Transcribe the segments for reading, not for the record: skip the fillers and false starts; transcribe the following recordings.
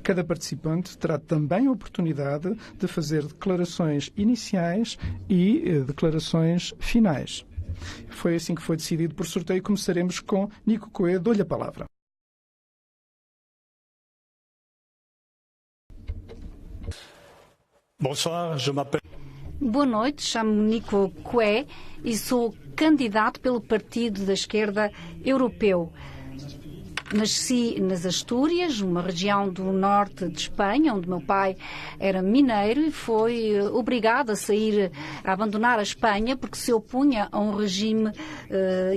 Cada participante terá também a oportunidade de fazer declarações iniciais e declarações finais. Foi assim que foi decidido por sorteio. Começaremos com Nico Coe. Dou-lhe a palavra. Bonsoir, je m'appelle. Boa noite, chamo-me Nico Coe e sou candidato pelo Partido da Esquerda Europeu. Nasci nas Astúrias, uma região do norte de Espanha, onde meu pai era mineiro e foi obrigado a abandonar a Espanha porque se opunha a um regime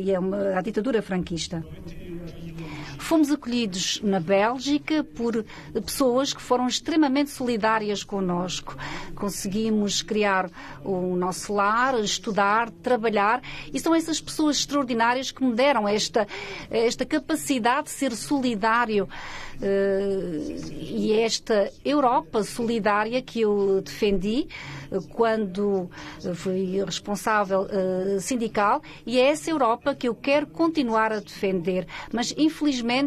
e à ditadura franquista. Fomos acolhidos na Bélgica por pessoas que foram extremamente solidárias connosco. Conseguimos criar o nosso lar, estudar, trabalhar, e são essas pessoas extraordinárias que me deram esta capacidade de ser solidário. E esta Europa solidária que eu defendi quando fui responsável sindical, e é essa Europa que eu quero continuar a defender. Mas, infelizmente,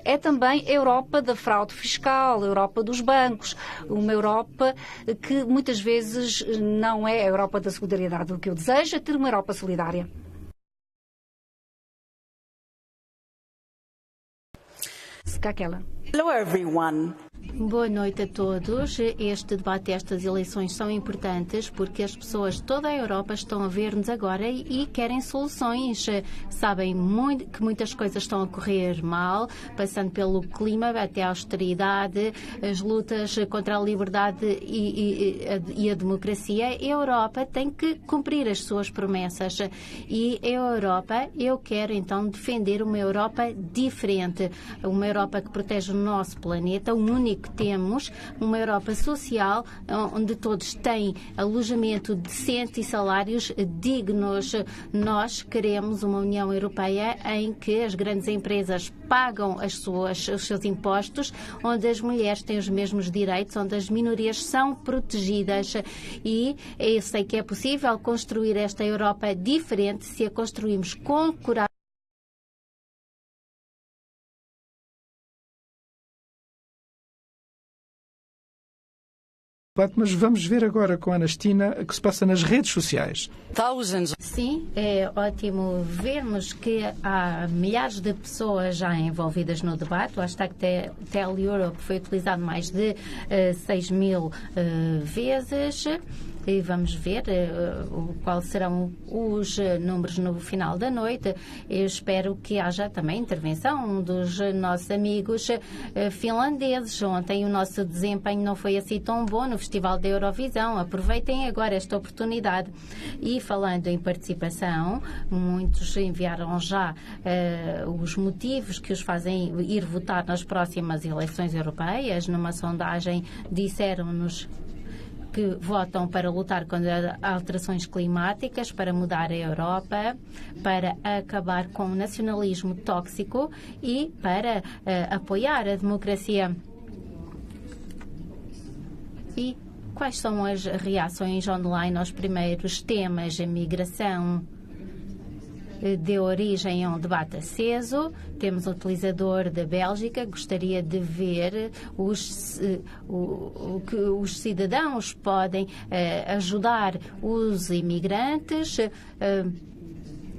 é também a Europa da fraude fiscal, a Europa dos bancos, uma Europa que muitas vezes não é a Europa da solidariedade. O que eu desejo é ter uma Europa solidária. Hello everyone. Boa noite a todos. Este debate, estas eleições são importantes porque as pessoas de toda a Europa estão a ver-nos agora e querem soluções. Sabem que muitas coisas estão a correr mal, passando pelo clima até a austeridade, as lutas contra a liberdade e a democracia. A Europa tem que cumprir as suas promessas e a Europa, eu quero então defender uma Europa diferente, uma Europa que protege o nosso planeta, o único que temos, uma Europa social onde todos têm alojamento decente e salários dignos. Nós queremos uma União Europeia em que as grandes empresas pagam os seus impostos, onde as mulheres têm os mesmos direitos, onde as minorias são protegidas. E eu sei que é possível construir esta Europa diferente se a construirmos com coragem. Mas vamos ver agora com a Anastina o que se passa nas redes sociais. Sim, é ótimo vermos que há milhares de pessoas já envolvidas no debate. O hashtag Tell Europe foi utilizado mais de 6.000 vezes. E vamos ver quais serão os números no final da noite. Eu espero que haja também intervenção dos nossos amigos finlandeses. Ontem o nosso desempenho não foi assim tão bom no Festival da Eurovisão. Aproveitem agora esta oportunidade. E falando em participação, muitos enviaram já os motivos que os fazem ir votar nas próximas eleições europeias. Numa sondagem disseram-nos que votam para lutar contra alterações climáticas, para mudar a Europa, para acabar com o nacionalismo tóxico e para apoiar a democracia. E quais são as reações online aos primeiros temas? A migração deu origem a um debate aceso. Temos um utilizador da Bélgica que gostaria de ver que os cidadãos podem ajudar os imigrantes.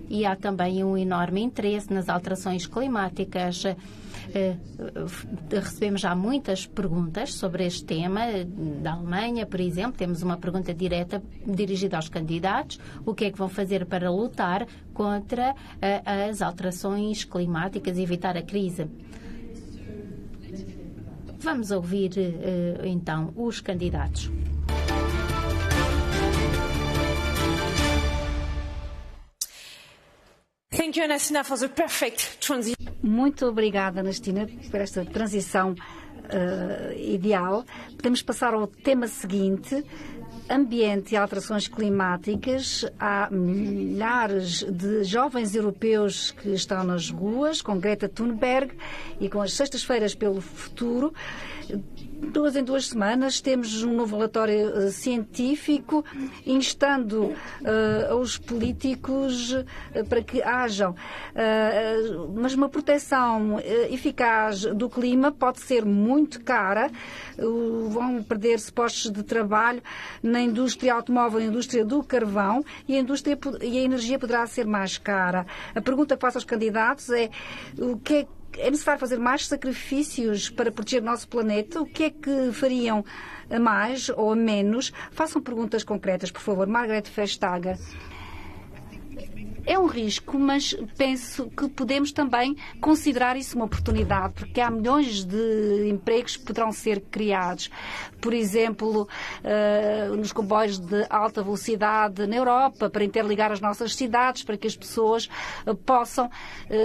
E há também um enorme interesse nas alterações climáticas. Recebemos já muitas perguntas sobre este tema. Da Alemanha, por exemplo, temos uma pergunta direta dirigida aos candidatos. O que é que vão fazer para lutar contra as alterações climáticas e evitar a crise? Vamos ouvir, então, os candidatos. Thank you, Anastina, for the perfect transition. Muito obrigada, Anastina, por esta transição ideal. Podemos passar ao tema seguinte: ambiente e alterações climáticas. Há milhares de jovens europeus que estão nas ruas, com Greta Thunberg e com as Sextas-feiras pelo Futuro. 2 em 2 semanas temos um novo relatório científico instando aos políticos para que hajam. Mas uma proteção eficaz do clima pode ser muito cara. Vão perder-se postos de trabalho na indústria automóvel, na indústria do carvão e a energia poderá ser mais cara. A pergunta que faço aos candidatos é o que é necessário fazer mais sacrifícios para proteger o nosso planeta? O que é que fariam a mais ou a menos? Façam perguntas concretas, por favor. Margaret Vestager. É um risco, mas penso que podemos também considerar isso uma oportunidade, porque há milhões de empregos que poderão ser criados. Por exemplo, nos comboios de alta velocidade na Europa, para interligar as nossas cidades, para que as pessoas possam,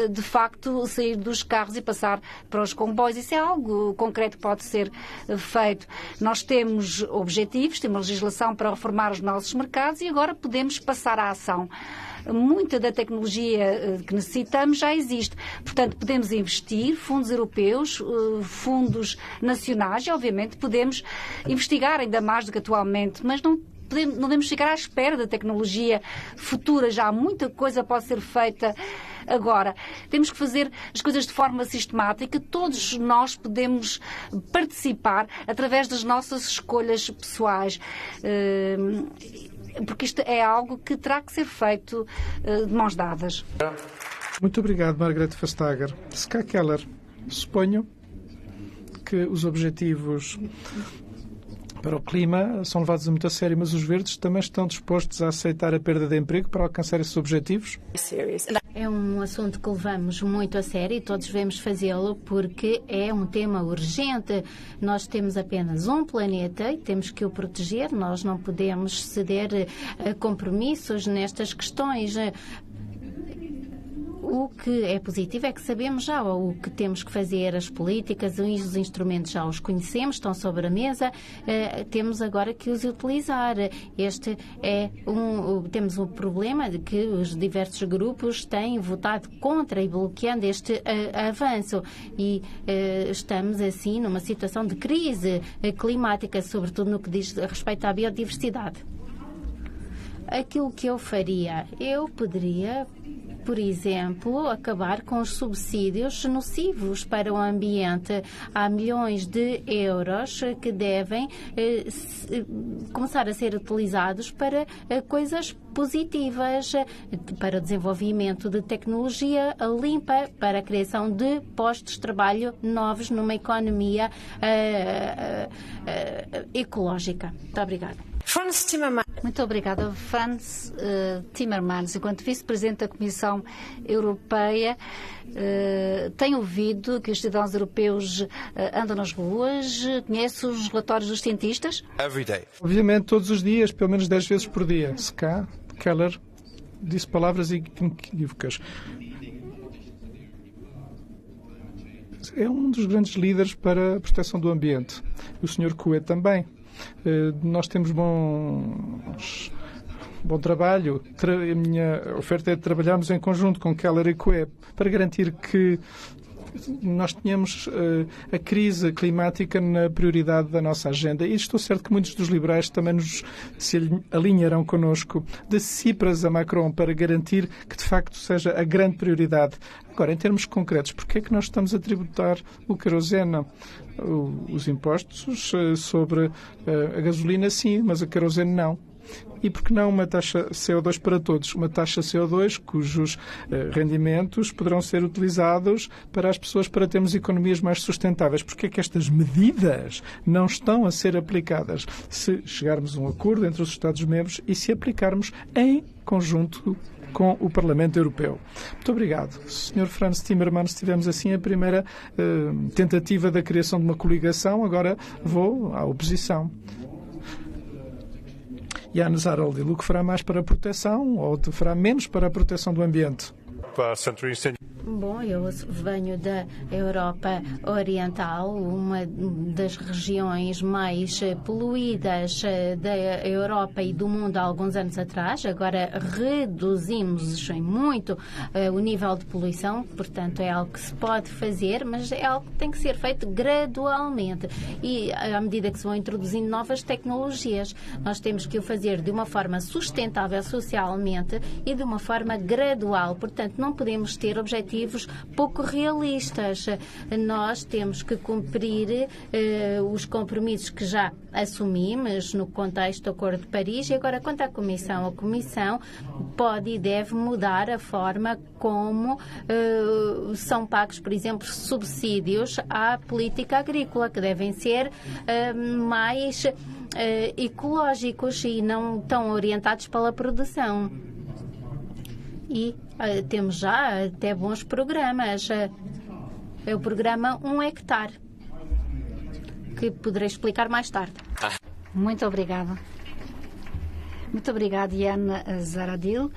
de facto, sair dos carros e passar para os comboios. Isso é algo concreto que pode ser feito. Nós temos objetivos, temos legislação para reformar os nossos mercados e agora podemos passar à ação. Muita da tecnologia que necessitamos já existe. Portanto, podemos investir, fundos europeus, fundos nacionais e, obviamente, podemos investigar ainda mais do que atualmente, mas não devemos ficar à espera da tecnologia futura. Já muita coisa pode ser feita agora. Temos que fazer as coisas de forma sistemática. Todos nós podemos participar através das nossas escolhas pessoais. Porque isto é algo que terá que ser feito de mãos dadas. Muito obrigado, Margaret Vestager. Ska Keller, suponho que os objetivos para o clima são levados muito a sério, mas os verdes também estão dispostos a aceitar a perda de emprego para alcançar esses objetivos? É um assunto que levamos muito a sério e todos devemos fazê-lo porque é um tema urgente. Nós temos apenas um planeta e temos que o proteger. Nós não podemos ceder a compromissos nestas questões. O que é positivo é que sabemos já o que temos que fazer, as políticas e os instrumentos já os conhecemos, estão sobre a mesa, temos agora que os utilizar. Temos um problema de que os diversos grupos têm votado contra e bloqueando este avanço e estamos assim numa situação de crise climática, sobretudo no que diz respeito à biodiversidade. Aquilo que eu faria, eu poderia, por exemplo, acabar com os subsídios nocivos para o ambiente. Há milhões de euros que devem começar a ser utilizados para coisas positivas, para o desenvolvimento de tecnologia limpa, para a criação de postos de trabalho novos numa economia ecológica. Muito obrigada. Frans Timmermans. Muito obrigada, Frans Timmermans. Enquanto vice-presidente da Comissão Europeia, tem ouvido que os cidadãos europeus andam nas ruas? Conhece os relatórios dos cientistas? Every day. Obviamente, todos os dias, pelo menos 10 vezes por dia. Ska Keller disse palavras inequívocas. É um dos grandes líderes para a proteção do ambiente. O Sr. Coué também. Nós temos bom trabalho. A minha oferta é de trabalharmos em conjunto com Keller e Coué para garantir que nós tenhamos a crise climática na prioridade da nossa agenda. E estou certo que muitos dos liberais também se alinharão connosco, de Tsipras a Macron, para garantir que de facto seja a grande prioridade. Agora, em termos concretos, porquê é que nós estamos a tributar o querosene? Os impostos sobre a gasolina, sim, mas a querosene não. E por que não uma taxa CO2 para todos? Uma taxa CO2 cujos rendimentos poderão ser utilizados para as pessoas, para termos economias mais sustentáveis. Porquê é que estas medidas não estão a ser aplicadas? Se chegarmos a um acordo entre os Estados-membros e se aplicarmos em conjunto com o Parlamento Europeu. Muito obrigado. Sr. Frans Timmermans, tivemos assim a primeira tentativa da criação de uma coligação. Agora vou à oposição. Janez Araldil, o que fará mais para a proteção ou fará menos para a proteção do ambiente? Bom, eu venho da Europa Oriental, uma das regiões mais poluídas da Europa e do mundo há alguns anos atrás. Agora reduzimos muito o nível de poluição, portanto é algo que se pode fazer, mas é algo que tem que ser feito gradualmente e à medida que se vão introduzindo novas tecnologias. Nós temos que o fazer de uma forma sustentável socialmente e de uma forma gradual, portanto não podemos ter objetivos pouco realistas. Nós temos que cumprir os compromissos que já assumimos no contexto do Acordo de Paris e agora quanto à Comissão, a Comissão pode e deve mudar a forma como são pagos, por exemplo, subsídios à política agrícola, que devem ser mais ecológicos e não tão orientados pela produção. E temos já até bons programas. É o programa 1 hectare, que poderei explicar mais tarde. Muito obrigada. Muito obrigada, Iana Zaradil.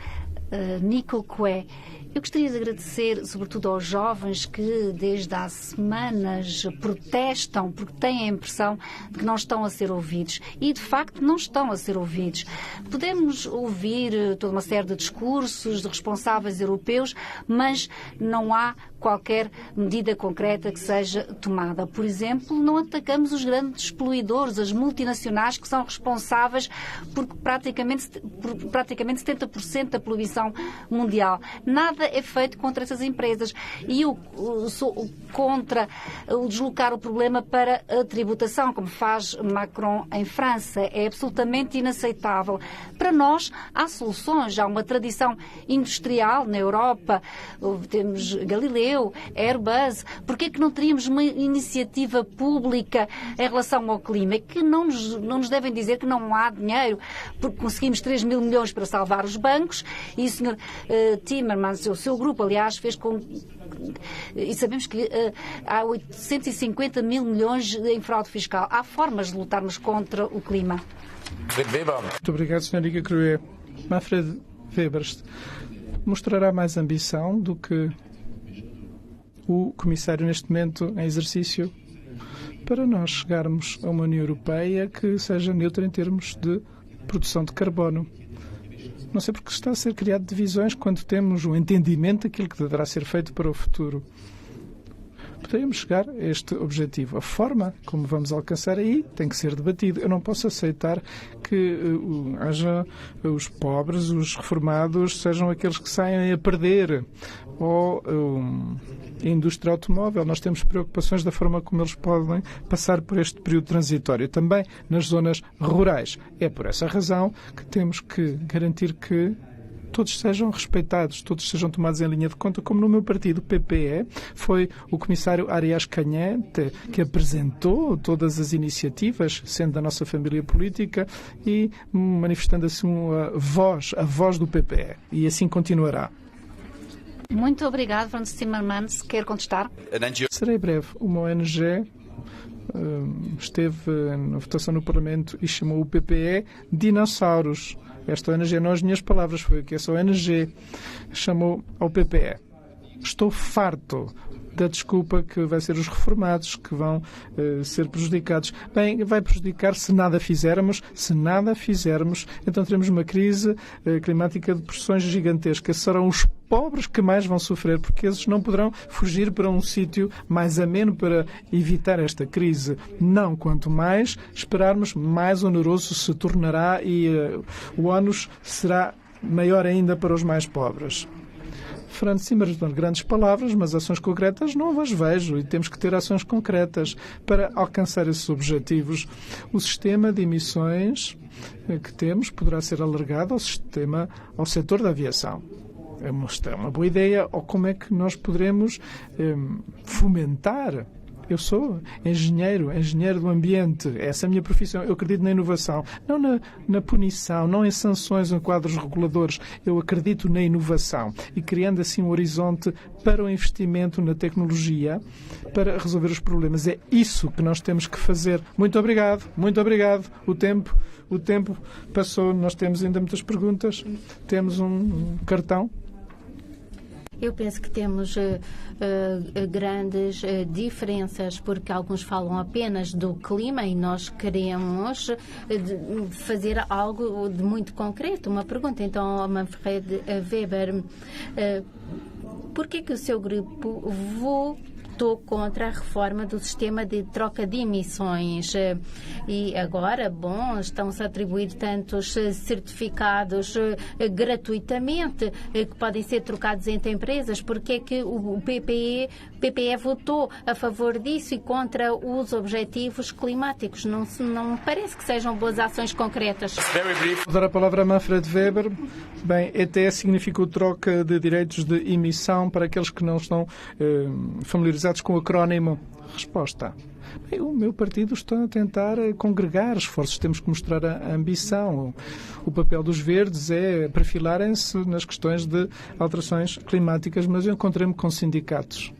Nico Qué. Eu gostaria de agradecer, sobretudo aos jovens que desde há semanas protestam porque têm a impressão de que não estão a ser ouvidos. E, de facto, não estão a ser ouvidos. Podemos ouvir toda uma série de discursos de responsáveis europeus, mas não há qualquer medida concreta que seja tomada. Por exemplo, não atacamos os grandes poluidores, as multinacionais que são responsáveis por praticamente 70% da poluição mundial. Nada é feito contra essas empresas. E eu sou contra o deslocar o problema para a tributação, como faz Macron em França. É absolutamente inaceitável. Para nós, há soluções. Há uma tradição industrial na Europa. Temos Galileu, Airbus. Porquê que não teríamos uma iniciativa pública em relação ao clima? É que não nos devem dizer que não há dinheiro, porque conseguimos 3 mil milhões para salvar os bancos e o Sr. Timmermans, o seu grupo, aliás, fez com... E sabemos que há 850 mil milhões em fraude fiscal. Há formas de lutarmos contra o clima. Muito obrigado, Sra. Nica Crué. Manfred Weber mostrará mais ambição do que o Comissário neste momento em exercício para nós chegarmos a uma União Europeia que seja neutra em termos de produção de carbono. Não sei porque está a ser criado divisões quando temos um entendimento daquilo que deverá ser feito para o futuro. Poderíamos chegar a este objetivo. A forma como vamos alcançar aí tem que ser debatido. Eu não posso aceitar que haja os pobres, os reformados, sejam aqueles que saem a perder. Ou a indústria automóvel. Nós temos preocupações da forma como eles podem passar por este período transitório. Também nas zonas rurais. É por essa razão que temos que garantir que todos sejam respeitados, todos sejam tomados em linha de conta, como no meu partido, o PPE, foi o comissário Arias Cañete que apresentou todas as iniciativas, sendo da nossa família política, e manifestando assim a voz do PPE. E assim continuará. Muito obrigado, Franz Timmermans. Quer contestar? Serei breve. Uma ONG esteve na votação no Parlamento e chamou o PPE dinossauros. Esta ONG, não as minhas palavras, foi o que essa ONG chamou ao PPE. Estou farto da desculpa que vai ser os reformados que vão ser prejudicados. Bem, vai prejudicar se nada fizermos. Se nada fizermos, então teremos uma crise climática de pressões gigantescas. Serão os pobres que mais vão sofrer, porque esses não poderão fugir para um sítio mais ameno para evitar esta crise. Não, quanto mais esperarmos, mais oneroso se tornará e o ónus será maior ainda para os mais pobres. Franz Timmermans, grandes palavras, mas ações concretas não as vejo e temos que ter ações concretas para alcançar esses objetivos. O sistema de emissões que temos poderá ser alargado ao setor da aviação. É uma boa ideia. Ou como é que nós poderemos fomentar? Eu sou engenheiro do ambiente. Essa é a minha profissão. Eu acredito na inovação. Não na punição, não em sanções ou quadros reguladores. Eu acredito na inovação e criando assim um horizonte para o investimento na tecnologia para resolver os problemas. É isso que nós temos que fazer. Muito obrigado. Muito obrigado. O tempo passou. Nós temos ainda muitas perguntas. Temos um cartão. Eu penso que temos grandes diferenças, porque alguns falam apenas do clima e nós queremos fazer algo de muito concreto. Uma pergunta, então, a Manfred Weber. Por que o seu grupo votou contra a reforma do sistema de troca de emissões? E agora, estão-se a atribuir tantos certificados gratuitamente que podem ser trocados entre empresas. Por que é que o PPE votou a favor disso e contra os objetivos climáticos? Não me parece que sejam boas ações concretas. Vou dar a palavra a Manfred Weber. Bem, ETS significou troca de direitos de emissão para aqueles que não estão familiarizados com o acrónimo. Resposta. Bem, o meu partido está a tentar congregar esforços. Temos que mostrar a ambição. O papel dos verdes é perfilarem-se nas questões de alterações climáticas, mas eu encontrei-me com sindicatos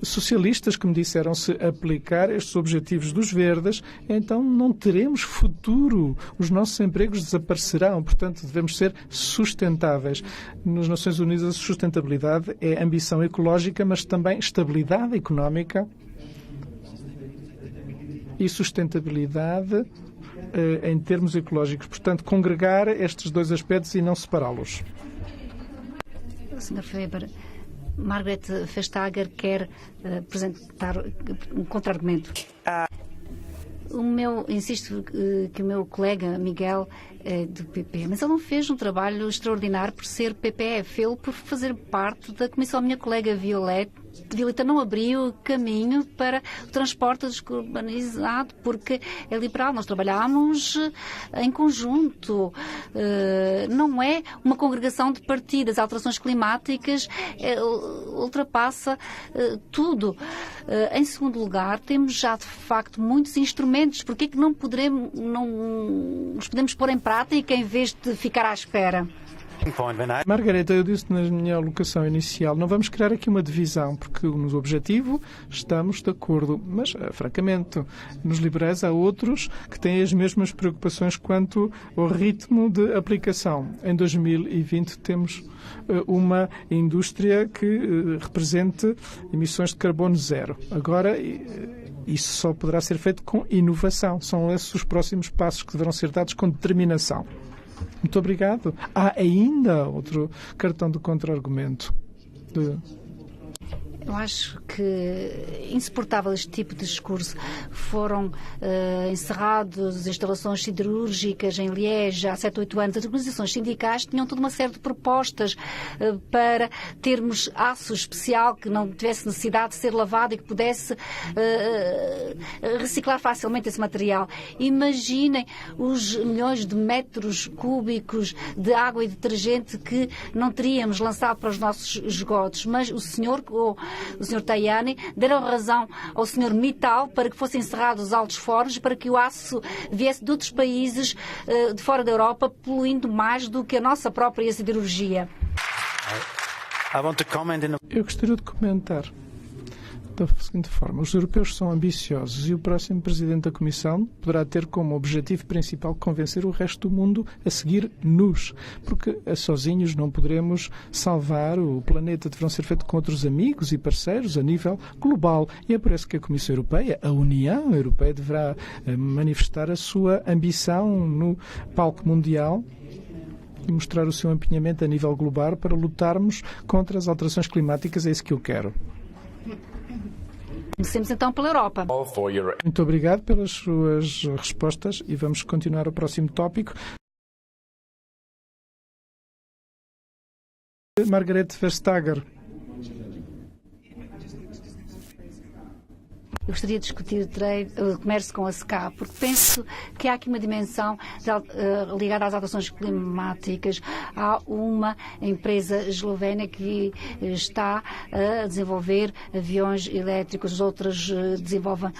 socialistas que me disseram se aplicar estes objetivos dos verdes, então não teremos futuro. Os nossos empregos desaparecerão. Portanto, devemos ser sustentáveis. Nas Nações Unidas, a sustentabilidade é ambição ecológica, mas também estabilidade económica e sustentabilidade em termos ecológicos. Portanto, congregar estes dois aspectos e não separá-los. Sr. Weber, Margaret Vestager quer apresentar um contra-argumento. Insisto que o meu colega Miguel é do PP, mas ele não fez um trabalho extraordinário por ser PPE, fez por fazer parte da comissão. A minha colega Violeta não abriu caminho para o transporte descarbonizado, porque é liberal. Nós trabalhamos em conjunto. Não é uma congregação de partidos. As alterações climáticas ultrapassa tudo. Em segundo lugar, temos já de facto muitos instrumentos. Por que é que não os podemos pôr em prática em vez de ficar à espera? Margareta, eu disse na minha alocação inicial, não vamos criar aqui uma divisão, porque no objetivo estamos de acordo, mas, francamente, nos liberais há outros que têm as mesmas preocupações quanto ao ritmo de aplicação. Em 2020 temos uma indústria que represente emissões de carbono zero. Agora, isso só poderá ser feito com inovação. São esses os próximos passos que deverão ser dados com determinação. Muito obrigado. Há ainda outro cartão de contra-argumento. Eu acho que insuportável este tipo de discurso. Foram encerradas instalações siderúrgicas em Liege há 7 ou 8 anos. As organizações sindicais tinham toda uma série de propostas para termos aço especial que não tivesse necessidade de ser lavado e que pudesse reciclar facilmente esse material. Imaginem os milhões de metros cúbicos de água e detergente que não teríamos lançado para os nossos esgotos. Mas o senhor Tajani deram razão ao Sr. Mittal para que fossem encerrados os altos fornos, para que o aço viesse de outros países de fora da Europa, poluindo mais do que a nossa própria siderurgia. Eu gostaria de comentar da seguinte forma. Os europeus são ambiciosos e o próximo Presidente da Comissão poderá ter como objetivo principal convencer o resto do mundo a seguir-nos, porque sozinhos não poderemos salvar o planeta. Deverão ser feitos com outros amigos e parceiros a nível global. E é por isso que a Comissão Europeia, a União Europeia, deverá manifestar a sua ambição no palco mundial e mostrar o seu empenhamento a nível global para lutarmos contra as alterações climáticas. É isso que eu quero. Comecemos então pela Europa. Muito obrigado pelas suas respostas e vamos continuar o próximo tópico. Margaret Vestager. Eu gostaria de discutir o comércio com a SCA, porque penso que há aqui uma dimensão ligada às alterações climáticas. Há uma empresa eslovénia que está a desenvolver aviões elétricos, outras desenvolvem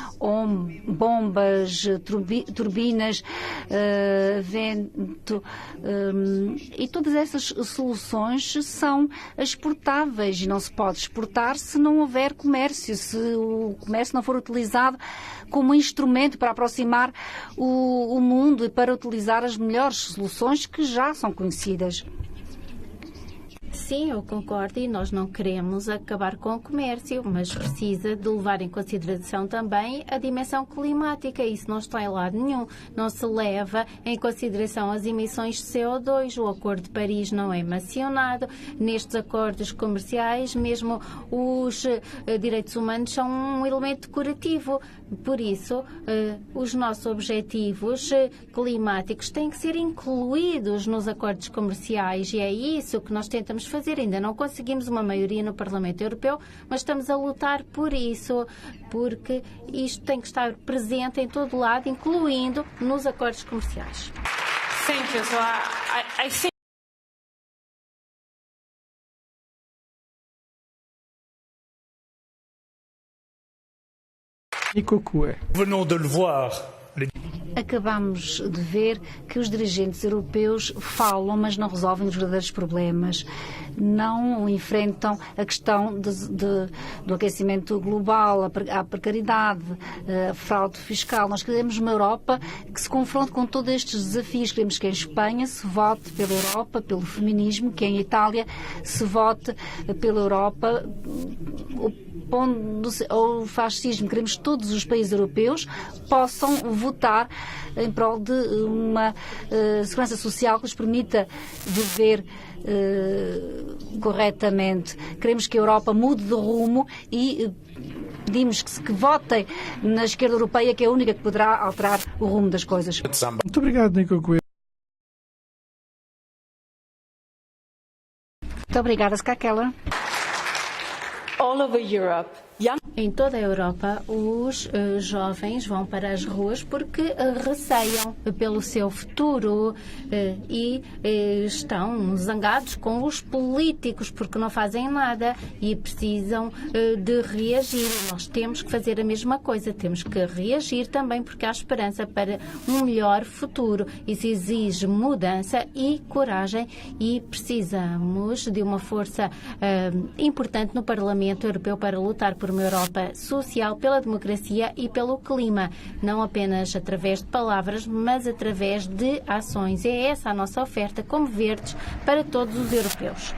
bombas, turbinas, vento, e todas essas soluções são exportáveis e não se pode exportar se não houver comércio, se o comércio não for utilizado como instrumento para aproximar o mundo e para utilizar as melhores soluções que já são conhecidas. Sim, eu concordo, e nós não queremos acabar com o comércio, mas precisa de levar em consideração também a dimensão climática. Isso não está em lado nenhum. Não se leva em consideração as emissões de CO2. O Acordo de Paris não é mencionado. Nestes acordos comerciais, mesmo os direitos humanos são um elemento decorativo. Por isso, os nossos objetivos climáticos têm que ser incluídos nos acordos comerciais, e é isso que nós tentamos fazer. Ainda não conseguimos uma maioria no Parlamento Europeu, mas estamos a lutar por isso, porque isto tem que estar presente em todo lado, incluindo nos acordos comerciais. Thank you. So I think Nico Coué. Venons de le voir. Acabamos de ver que os dirigentes europeus falam, mas não resolvem os verdadeiros problemas. Não enfrentam a questão do aquecimento global, a precariedade, a fraude fiscal. Nós queremos uma Europa que se confronte com todos estes desafios. Queremos que em Espanha se vote pela Europa, pelo feminismo, que em Itália se vote pela Europa, o fascismo. Queremos que todos os países europeus possam votar em prol de uma segurança social que lhes permita viver corretamente. Queremos que a Europa mude de rumo e pedimos que votem na esquerda europeia, que é a única que poderá alterar o rumo das coisas. Muito obrigado, Nico Coué. Muito obrigada, Ska Keller. all over Europe, young Em toda a Europa, os jovens vão para as ruas porque receiam pelo seu futuro e estão zangados com os políticos porque não fazem nada e precisam de reagir. Nós temos que fazer a mesma coisa, temos que reagir também porque há esperança para um melhor futuro. Isso exige mudança e coragem e precisamos de uma força importante no Parlamento Europeu para lutar por uma Europa social, pela democracia e pelo clima, não apenas através de palavras, mas através de ações. É essa a nossa oferta como verdes para todos os europeus.